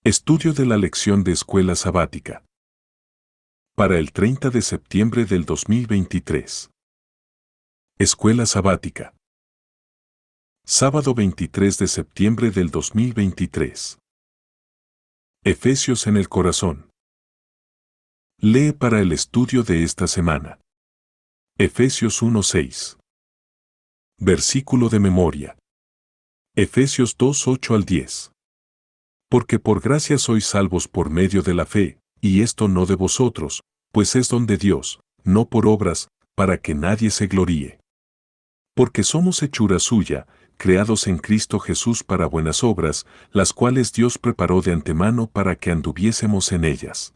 Estudio de la lección de escuela sabática. Para el 30 de septiembre del 2023. Escuela sabática. Sábado 23 de septiembre del 2023. Efesios en el corazón. Lee para el estudio de esta semana. Efesios 1:6. Versículo de memoria. Efesios 2:8 al 10. Porque por gracia sois salvos por medio de la fe, y esto no de vosotros, pues es don de Dios, no por obras, para que nadie se gloríe. Porque somos hechura suya, creados en Cristo Jesús para buenas obras, las cuales Dios preparó de antemano para que anduviésemos en ellas.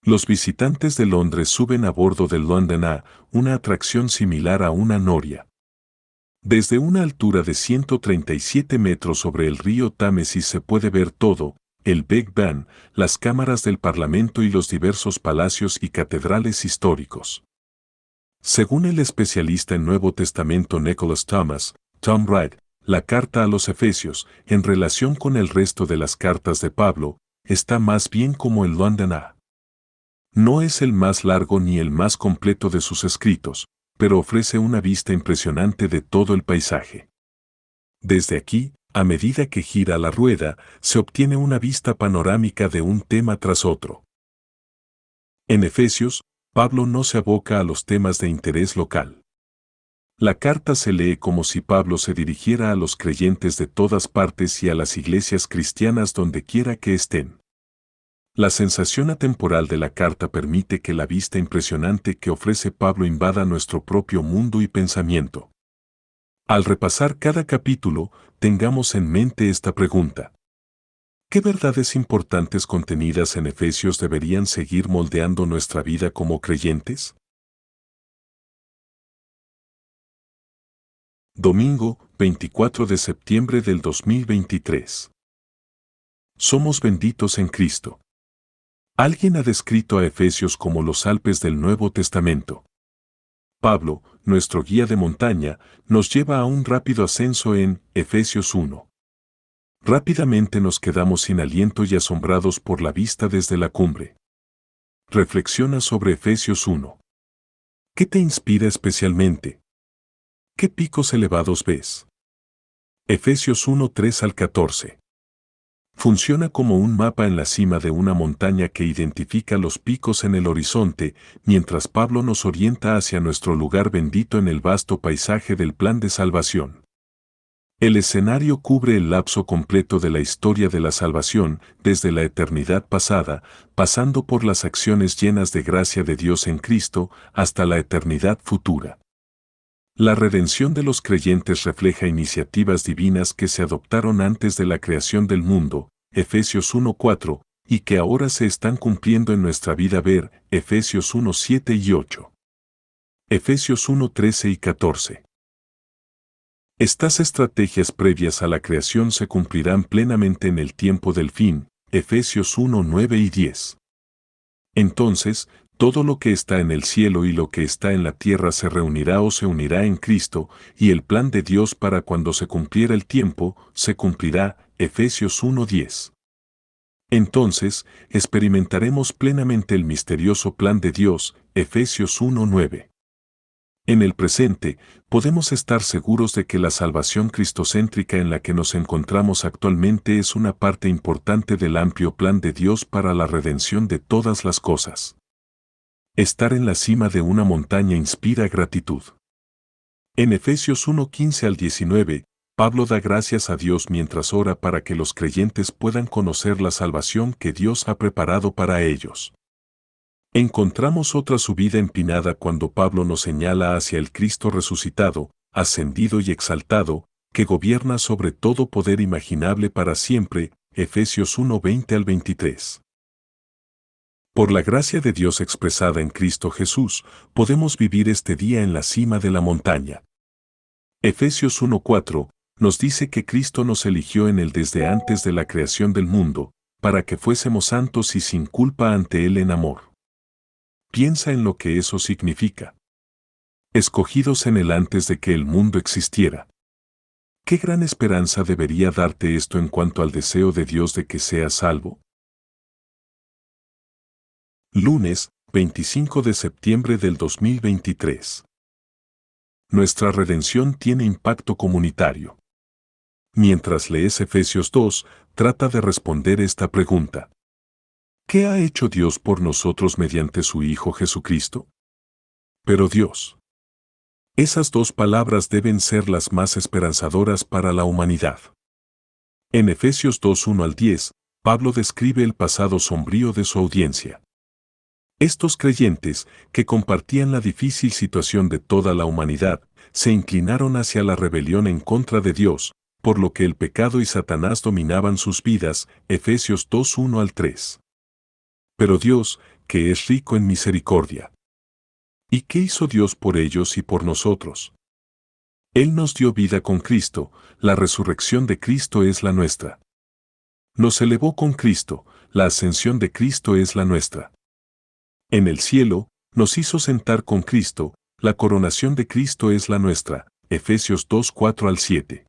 Los visitantes de Londres suben a bordo del London Eye, una atracción similar a una noria. Desde una altura de 137 metros sobre el río Támesis se puede ver todo, el Big Ben, las cámaras del Parlamento y los diversos palacios y catedrales históricos. Según el especialista en Nuevo Testamento Nicholas Thomas, Tom Wright, la carta a los Efesios, en relación con el resto de las cartas de Pablo, está más bien como el London Eye. No es el más largo ni el más completo de sus escritos, pero ofrece una vista impresionante de todo el paisaje. Desde aquí, a medida que gira la rueda, se obtiene una vista panorámica de un tema tras otro. En Efesios, Pablo no se aboca a los temas de interés local. La carta se lee como si Pablo se dirigiera a los creyentes de todas partes y a las iglesias cristianas donde quiera que estén. La sensación atemporal de la carta permite que la vista impresionante que ofrece Pablo invada nuestro propio mundo y pensamiento. Al repasar cada capítulo, tengamos en mente esta pregunta. ¿Qué verdades importantes contenidas en Efesios deberían seguir moldeando nuestra vida como creyentes? Domingo, 24 de septiembre del 2023. Somos benditos en Cristo. Alguien ha descrito a Efesios como los Alpes del Nuevo Testamento. Pablo, nuestro guía de montaña, nos lleva a un rápido ascenso en Efesios 1. Rápidamente nos quedamos sin aliento y asombrados por la vista desde la cumbre. Reflexiona sobre Efesios 1. ¿Qué te inspira especialmente? ¿Qué picos elevados ves? Efesios 1:3 al 14. Funciona como un mapa en la cima de una montaña que identifica los picos en el horizonte, mientras Pablo nos orienta hacia nuestro lugar bendito en el vasto paisaje del plan de salvación. El escenario cubre el lapso completo de la historia de la salvación, desde la eternidad pasada, pasando por las acciones llenas de gracia de Dios en Cristo, hasta la eternidad futura. La redención de los creyentes refleja iniciativas divinas que se adoptaron antes de la creación del mundo, Efesios 1:4, y que ahora se están cumpliendo en nuestra vida ver, Efesios 1:7 y 8. Efesios 1:13 y 14. Estas estrategias previas a la creación se cumplirán plenamente en el tiempo del fin, Efesios 1:9 y 10. Entonces, todo lo que está en el cielo y lo que está en la tierra se reunirá o se unirá en Cristo, y el plan de Dios para cuando se cumpliera el tiempo, se cumplirá, Efesios 1:10. Entonces, experimentaremos plenamente el misterioso plan de Dios, Efesios 1:9. En el presente, podemos estar seguros de que la salvación cristocéntrica en la que nos encontramos actualmente es una parte importante del amplio plan de Dios para la redención de todas las cosas. Estar en la cima de una montaña inspira gratitud. En Efesios 1:15 al 19, Pablo da gracias a Dios mientras ora para que los creyentes puedan conocer la salvación que Dios ha preparado para ellos. Encontramos otra subida empinada cuando Pablo nos señala hacia el Cristo resucitado, ascendido y exaltado, que gobierna sobre todo poder imaginable para siempre, Efesios 1:20 al 23. Por la gracia de Dios expresada en Cristo Jesús, podemos vivir este día en la cima de la montaña. Efesios 1:4 nos dice que Cristo nos eligió en Él desde antes de la creación del mundo, para que fuésemos santos y sin culpa ante Él en amor. Piensa en lo que eso significa. Escogidos en Él antes de que el mundo existiera. ¿Qué gran esperanza debería darte esto en cuanto al deseo de Dios de que seas salvo? Lunes, 25 de septiembre del 2023. Nuestra redención tiene impacto comunitario. Mientras lees Efesios 2, trata de responder esta pregunta. ¿Qué ha hecho Dios por nosotros mediante su Hijo Jesucristo? Pero Dios. Esas dos palabras deben ser las más esperanzadoras para la humanidad. En Efesios 2, 1 al 10, Pablo describe el pasado sombrío de su audiencia. Estos creyentes, que compartían la difícil situación de toda la humanidad, se inclinaron hacia la rebelión en contra de Dios, por lo que el pecado y Satanás dominaban sus vidas, Efesios 2, 1 al 3. Pero Dios, que es rico en misericordia. ¿Y qué hizo Dios por ellos y por nosotros? Él nos dio vida con Cristo, la resurrección de Cristo es la nuestra. Nos elevó con Cristo, la ascensión de Cristo es la nuestra. En el cielo, nos hizo sentar con Cristo, la coronación de Cristo es la nuestra, Efesios 2, 4 al 7.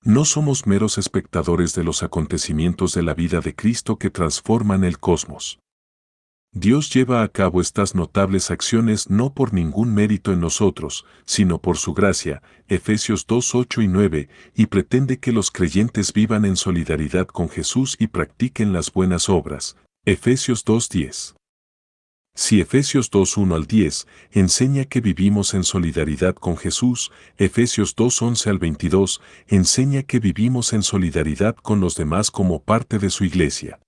No somos meros espectadores de los acontecimientos de la vida de Cristo que transforman el cosmos. Dios lleva a cabo estas notables acciones no por ningún mérito en nosotros, sino por su gracia, Efesios 2, 8 y 9, y pretende que los creyentes vivan en solidaridad con Jesús y practiquen las buenas obras, Efesios 2, 10. Si Efesios 2, 1 al 10 enseña que vivimos en solidaridad con Jesús, Efesios 2, 11 al 22 enseña que vivimos en solidaridad con los demás como parte de su iglesia.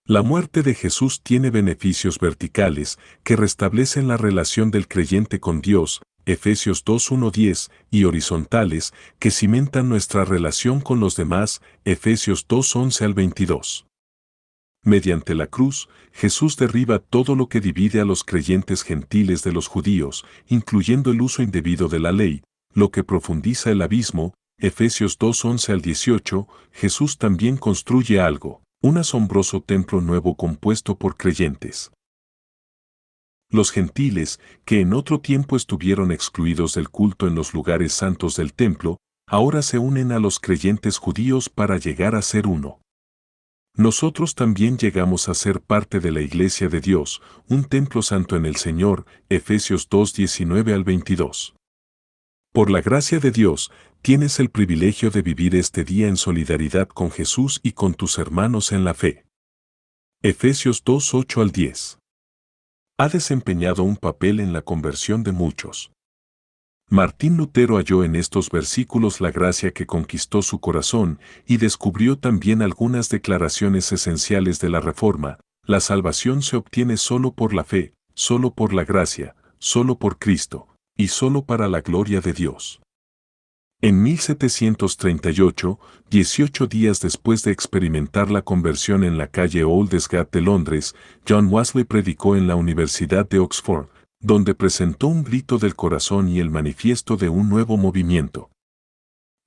La muerte de Jesús tiene beneficios verticales que restablecen la relación del creyente con Dios, Efesios 2, 1, 10, y horizontales que cimentan nuestra relación con los demás, Efesios 2, 11 al 22. Mediante la cruz, Jesús derriba todo lo que divide a los creyentes gentiles de los judíos, incluyendo el uso indebido de la ley, lo que profundiza el abismo, Efesios 2, 11 al 18, Jesús también construye algo, un asombroso templo nuevo compuesto por creyentes. Los gentiles, que en otro tiempo estuvieron excluidos del culto en los lugares santos del templo, ahora se unen a los creyentes judíos para llegar a ser uno. Nosotros también llegamos a ser parte de la Iglesia de Dios, un templo santo en el Señor, Efesios 2, 19 al 22. Por la gracia de Dios, tienes el privilegio de vivir este día en solidaridad con Jesús y con tus hermanos en la fe. Efesios 2, 8 al 10. Ha desempeñado un papel en la conversión de muchos. Martín Lutero halló en estos versículos la gracia que conquistó su corazón y descubrió también algunas declaraciones esenciales de la Reforma. La salvación se obtiene solo por la fe, solo por la gracia, solo por Cristo, y solo para la gloria de Dios. En 1738, 18 días después de experimentar la conversión en la calle Aldgate de Londres, John Wesley predicó en la Universidad de Oxford, donde presentó un grito del corazón y el manifiesto de un nuevo movimiento.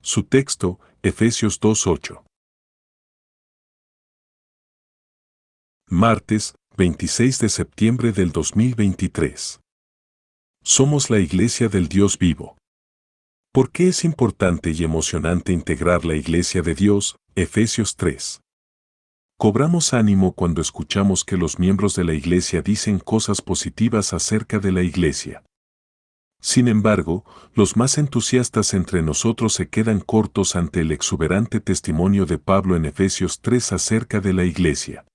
Su texto, Efesios 2:8. Martes, 26 de septiembre del 2023. Somos la Iglesia del Dios vivo. ¿Por qué es importante y emocionante integrar la Iglesia de Dios? Efesios 3. Cobramos ánimo cuando escuchamos que los miembros de la Iglesia dicen cosas positivas acerca de la Iglesia. Sin embargo, los más entusiastas entre nosotros se quedan cortos ante el exuberante testimonio de Pablo en Efesios 3 acerca de la Iglesia.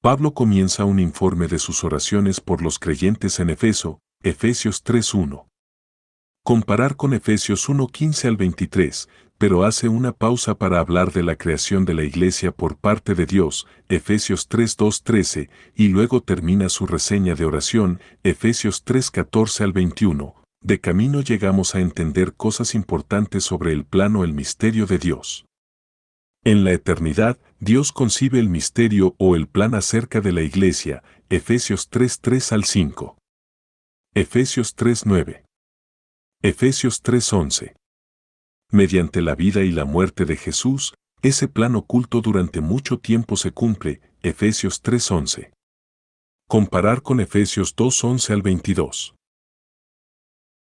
Pablo comienza un informe de sus oraciones por los creyentes en Efeso, Efesios 3:1. Comparar con Efesios 1:15 al 23, pero hace una pausa para hablar de la creación de la Iglesia por parte de Dios, Efesios 3:2-13, y luego termina su reseña de oración, Efesios 3:14 al 21. De camino llegamos a entender cosas importantes sobre el plano el misterio de Dios. En la eternidad, Dios concibe el misterio o el plan acerca de la Iglesia, Efesios 3:3 al 5. Efesios 3:9. Efesios 3:11. Mediante la vida y la muerte de Jesús, ese plan oculto durante mucho tiempo se cumple, Efesios 3:11. Comparar con Efesios 2:11 al 22.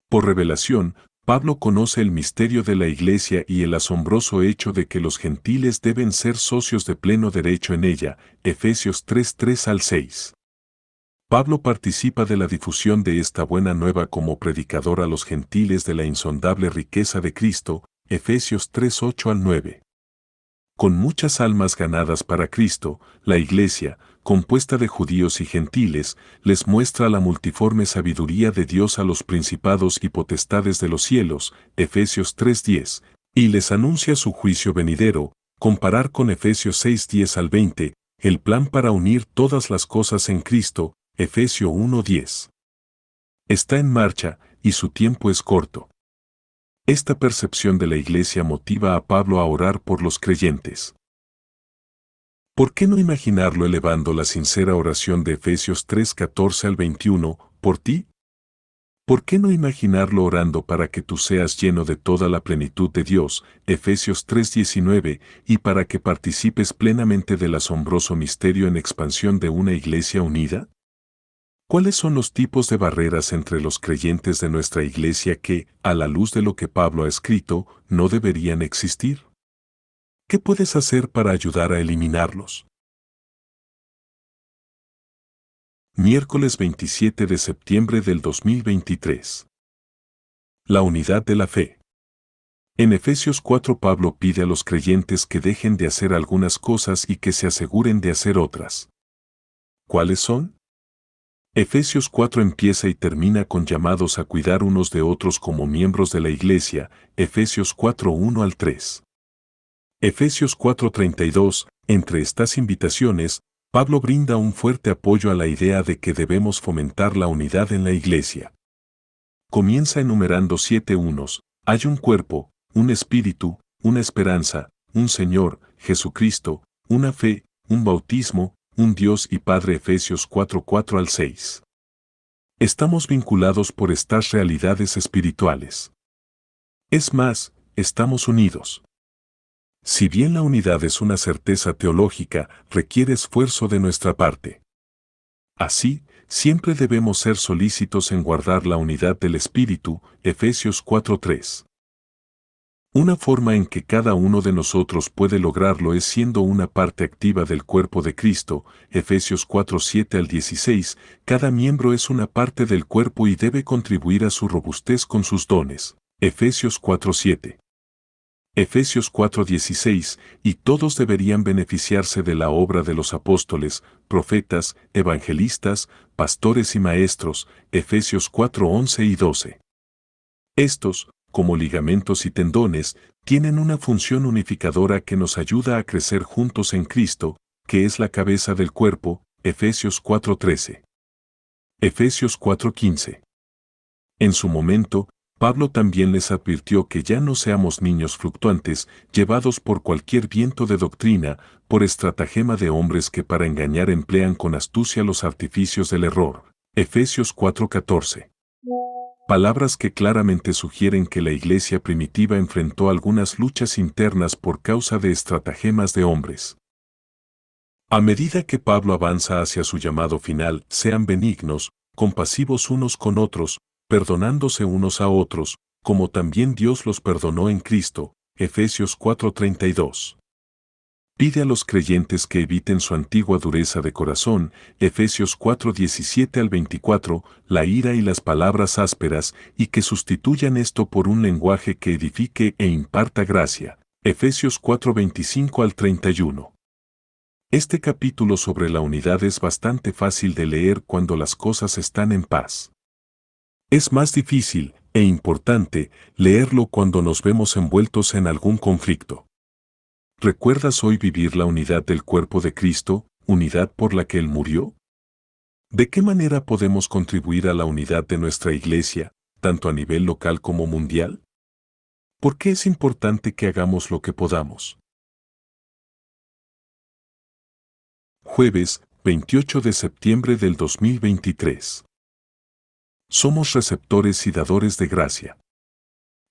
Por revelación, Pablo conoce el misterio de la Iglesia y el asombroso hecho de que los gentiles deben ser socios de pleno derecho en ella, Efesios 3:3 al 6. Pablo participa de la difusión de esta buena nueva como predicador a los gentiles de la insondable riqueza de Cristo, Efesios 3:8 al 9. Con muchas almas ganadas para Cristo, la Iglesia, compuesta de judíos y gentiles, les muestra la multiforme sabiduría de Dios a los principados y potestades de los cielos, Efesios 3:10, y les anuncia su juicio venidero, comparar con Efesios 6:10 al 20, el plan para unir todas las cosas en Cristo, Efesios 1:10. Está en marcha, y su tiempo es corto. Esta percepción de la Iglesia motiva a Pablo a orar por los creyentes. ¿Por qué no imaginarlo elevando la sincera oración de Efesios 3:14 al 21, por ti? ¿Por qué no imaginarlo orando para que tú seas lleno de toda la plenitud de Dios, Efesios 3:19, y para que participes plenamente del asombroso misterio en expansión de una Iglesia unida? ¿Cuáles son los tipos de barreras entre los creyentes de nuestra Iglesia que, a la luz de lo que Pablo ha escrito, no deberían existir? ¿Qué puedes hacer para ayudar a eliminarlos? Miércoles 27 de septiembre del 2023. La unidad de la fe. En Efesios 4 Pablo pide a los creyentes que dejen de hacer algunas cosas y que se aseguren de hacer otras. ¿Cuáles son? Efesios 4 empieza y termina con llamados a cuidar unos de otros como miembros de la Iglesia, Efesios 4:1 al 3. Efesios 4:32, entre estas invitaciones, Pablo brinda un fuerte apoyo a la idea de que debemos fomentar la unidad en la Iglesia. Comienza enumerando 7 unos: hay un cuerpo, un espíritu, una esperanza, un Señor, Jesucristo, una fe, un bautismo, un Dios y Padre. Efesios 4:4 al 6. Estamos vinculados por estas realidades espirituales. Es más, estamos unidos. Si bien la unidad es una certeza teológica, requiere esfuerzo de nuestra parte. Así, siempre debemos ser solícitos en guardar la unidad del Espíritu, Efesios 4:3. Una forma en que cada uno de nosotros puede lograrlo es siendo una parte activa del cuerpo de Cristo, Efesios 4:7 al 16, cada miembro es una parte del cuerpo y debe contribuir a su robustez con sus dones, Efesios 4:7. Efesios 4:16, y todos deberían beneficiarse de la obra de los apóstoles, profetas, evangelistas, pastores y maestros, Efesios 4:11 y 12. Estos, como ligamentos y tendones, tienen una función unificadora que nos ayuda a crecer juntos en Cristo, que es la cabeza del cuerpo, Efesios 4:13. Efesios 4:15. En su momento, Pablo también les advirtió que ya no seamos niños fluctuantes, llevados por cualquier viento de doctrina, por estratagema de hombres que para engañar emplean con astucia los artificios del error. Efesios 4:14. Palabras que claramente sugieren que la iglesia primitiva enfrentó algunas luchas internas por causa de estratagemas de hombres. A medida que Pablo avanza hacia su llamado final, sean benignos, compasivos unos con otros, perdonándose unos a otros, como también Dios los perdonó en Cristo, Efesios 4:32. Pide a los creyentes que eviten su antigua dureza de corazón, Efesios 4:17 al 24, la ira y las palabras ásperas, y que sustituyan esto por un lenguaje que edifique e imparta gracia, Efesios 4:25 al 31. Este capítulo sobre la unidad es bastante fácil de leer cuando las cosas están en paz. Es más difícil, e importante, leerlo cuando nos vemos envueltos en algún conflicto. ¿Recuerdas hoy vivir la unidad del cuerpo de Cristo, unidad por la que Él murió? ¿De qué manera podemos contribuir a la unidad de nuestra iglesia, tanto a nivel local como mundial? ¿Por qué es importante que hagamos lo que podamos? Jueves, 28 de septiembre del 2023. Somos receptores y dadores de gracia.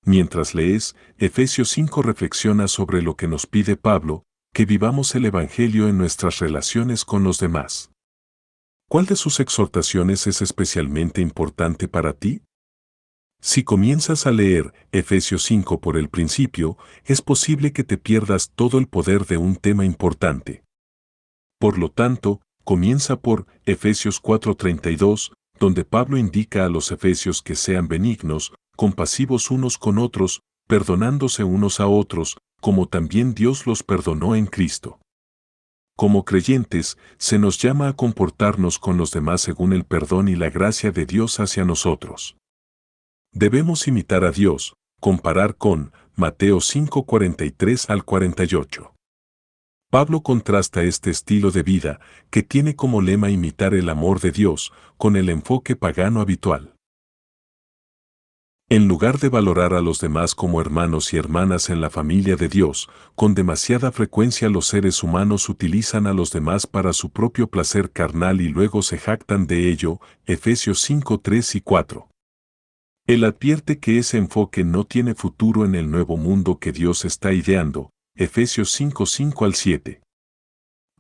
Mientras lees, Efesios 5 reflexiona sobre lo que nos pide Pablo, que vivamos el Evangelio en nuestras relaciones con los demás. ¿Cuál de sus exhortaciones es especialmente importante para ti? Si comienzas a leer Efesios 5 por el principio, es posible que te pierdas todo el poder de un tema importante. Por lo tanto, comienza por Efesios 4:32, donde Pablo indica a los efesios que sean benignos, compasivos unos con otros, perdonándose unos a otros, como también Dios los perdonó en Cristo. Como creyentes, se nos llama a comportarnos con los demás según el perdón y la gracia de Dios hacia nosotros. Debemos imitar a Dios, comparar con Mateo 5:43 al 48. Pablo contrasta este estilo de vida, que tiene como lema imitar el amor de Dios, con el enfoque pagano habitual. En lugar de valorar a los demás como hermanos y hermanas en la familia de Dios, con demasiada frecuencia los seres humanos utilizan a los demás para su propio placer carnal y luego se jactan de ello, Efesios 5:3 y 4. Él advierte que ese enfoque no tiene futuro en el nuevo mundo que Dios está ideando, Efesios 5:5 al 7.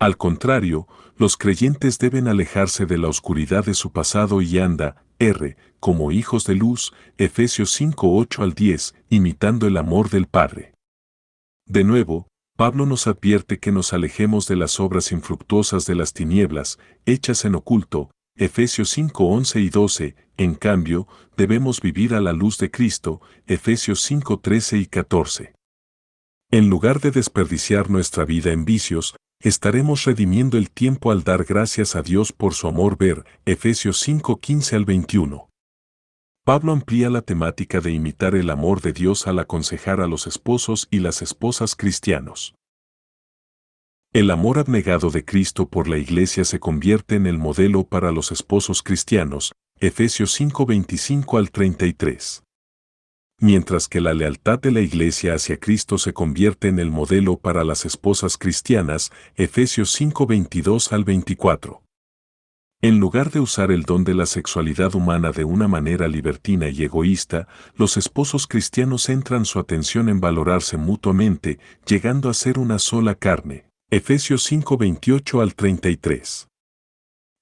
Al contrario, los creyentes deben alejarse de la oscuridad de su pasado y como hijos de luz, Efesios 5:8 al 10, imitando el amor del Padre. De nuevo, Pablo nos advierte que nos alejemos de las obras infructuosas de las tinieblas, hechas en oculto, Efesios 5:11 y 12, en cambio, debemos vivir a la luz de Cristo, Efesios 5:13 y 14. En lugar de desperdiciar nuestra vida en vicios, estaremos redimiendo el tiempo al dar gracias a Dios por su amor. Ver Efesios 5:15 al 21. Pablo amplía la temática de imitar el amor de Dios al aconsejar a los esposos y las esposas cristianos. El amor abnegado de Cristo por la Iglesia se convierte en el modelo para los esposos cristianos, Efesios 5:25 al 33. Mientras que la lealtad de la Iglesia hacia Cristo se convierte en el modelo para las esposas cristianas, Efesios 5:22 al 24. En lugar de usar el don de la sexualidad humana de una manera libertina y egoísta, los esposos cristianos centran su atención en valorarse mutuamente, llegando a ser una sola carne. Efesios 5:28 al 33.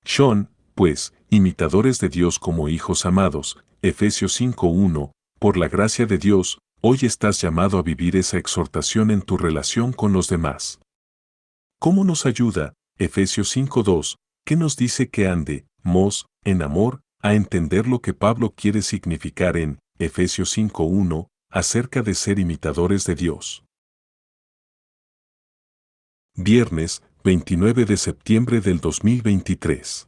Son, pues, imitadores de Dios como hijos amados, Efesios 5:1, por la gracia de Dios, hoy estás llamado a vivir esa exhortación en tu relación con los demás. ¿Cómo nos ayuda, Efesios 5:2, que nos dice que andemos, en amor, a entender lo que Pablo quiere significar en Efesios 5:1, acerca de ser imitadores de Dios? Viernes, 29 de septiembre del 2023.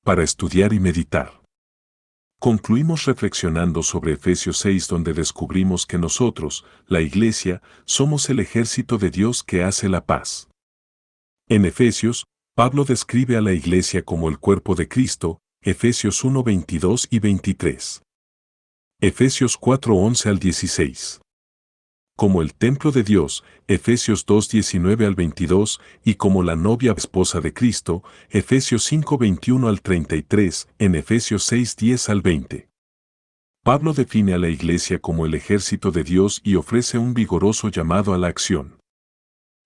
Para estudiar y meditar. Concluimos reflexionando sobre Efesios 6, donde descubrimos que nosotros, la Iglesia, somos el ejército de Dios que hace la paz. En Efesios, Pablo describe a la Iglesia como el cuerpo de Cristo, Efesios 1:22 y 23. Efesios 4:11 al 16. Como el templo de Dios, Efesios 2:19 al 22, y como la novia esposa de Cristo, Efesios 5:21 al 33, en Efesios 6:10 al 20. Pablo define a la Iglesia como el ejército de Dios y ofrece un vigoroso llamado a la acción.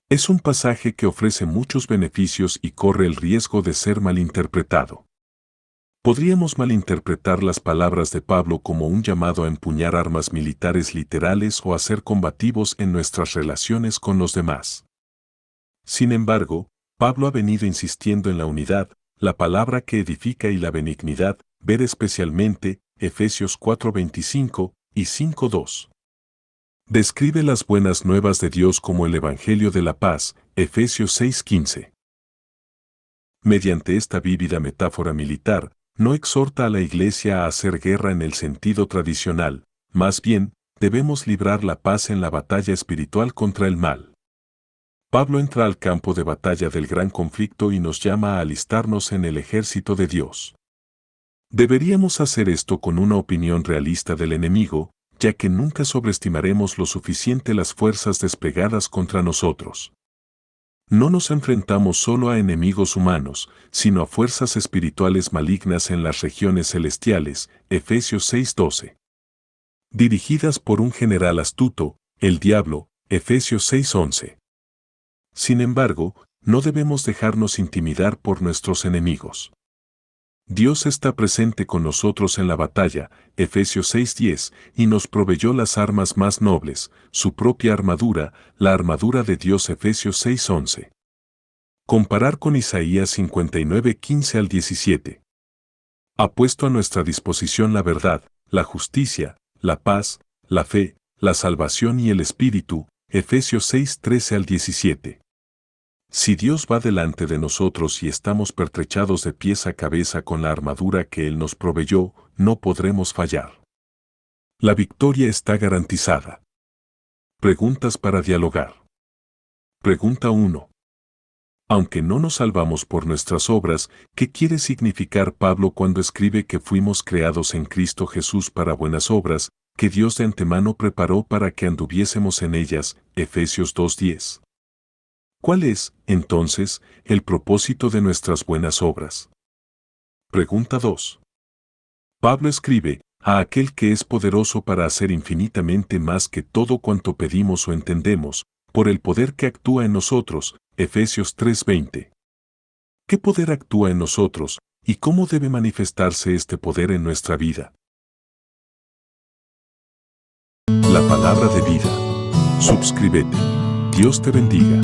Es un pasaje que ofrece muchos beneficios y corre el riesgo de ser malinterpretado. Podríamos malinterpretar las palabras de Pablo como un llamado a empuñar armas militares literales o a ser combativos en nuestras relaciones con los demás. Sin embargo, Pablo ha venido insistiendo en la unidad, la palabra que edifica y la benignidad, ver especialmente Efesios 4:25 y 5:2. Describe las buenas nuevas de Dios como el Evangelio de la paz, Efesios 6:15. Mediante esta vívida metáfora militar, no exhorta a la Iglesia a hacer guerra en el sentido tradicional, más bien, debemos librar la paz en la batalla espiritual contra el mal. Pablo entra al campo de batalla del gran conflicto y nos llama a alistarnos en el ejército de Dios. Deberíamos hacer esto con una opinión realista del enemigo, ya que nunca sobreestimaremos lo suficiente las fuerzas desplegadas contra nosotros. No nos enfrentamos solo a enemigos humanos, sino a fuerzas espirituales malignas en las regiones celestiales, Efesios 6:12. Dirigidas por un general astuto, el diablo, Efesios 6:11. Sin embargo, no debemos dejarnos intimidar por nuestros enemigos. Dios está presente con nosotros en la batalla, Efesios 6:10, y nos proveyó las armas más nobles, su propia armadura, la armadura de Dios, Efesios 6:11. Comparar con Isaías 59:15 al 17. Ha puesto a nuestra disposición la verdad, la justicia, la paz, la fe, la salvación y el Espíritu, Efesios 6:13 al 17. Si Dios va delante de nosotros y estamos pertrechados de pies a cabeza con la armadura que Él nos proveyó, no podremos fallar. La victoria está garantizada. Preguntas para dialogar. Pregunta 1. Aunque no nos salvamos por nuestras obras, ¿qué quiere significar Pablo cuando escribe que fuimos creados en Cristo Jesús para buenas obras, que Dios de antemano preparó para que anduviésemos en ellas, Efesios 2:10? ¿Cuál es, entonces, el propósito de nuestras buenas obras? Pregunta 2. Pablo escribe, a aquel que es poderoso para hacer infinitamente más que todo cuanto pedimos o entendemos, por el poder que actúa en nosotros, Efesios 3:20. ¿Qué poder actúa en nosotros, y cómo debe manifestarse este poder en nuestra vida? La palabra de vida. Suscríbete. Dios te bendiga.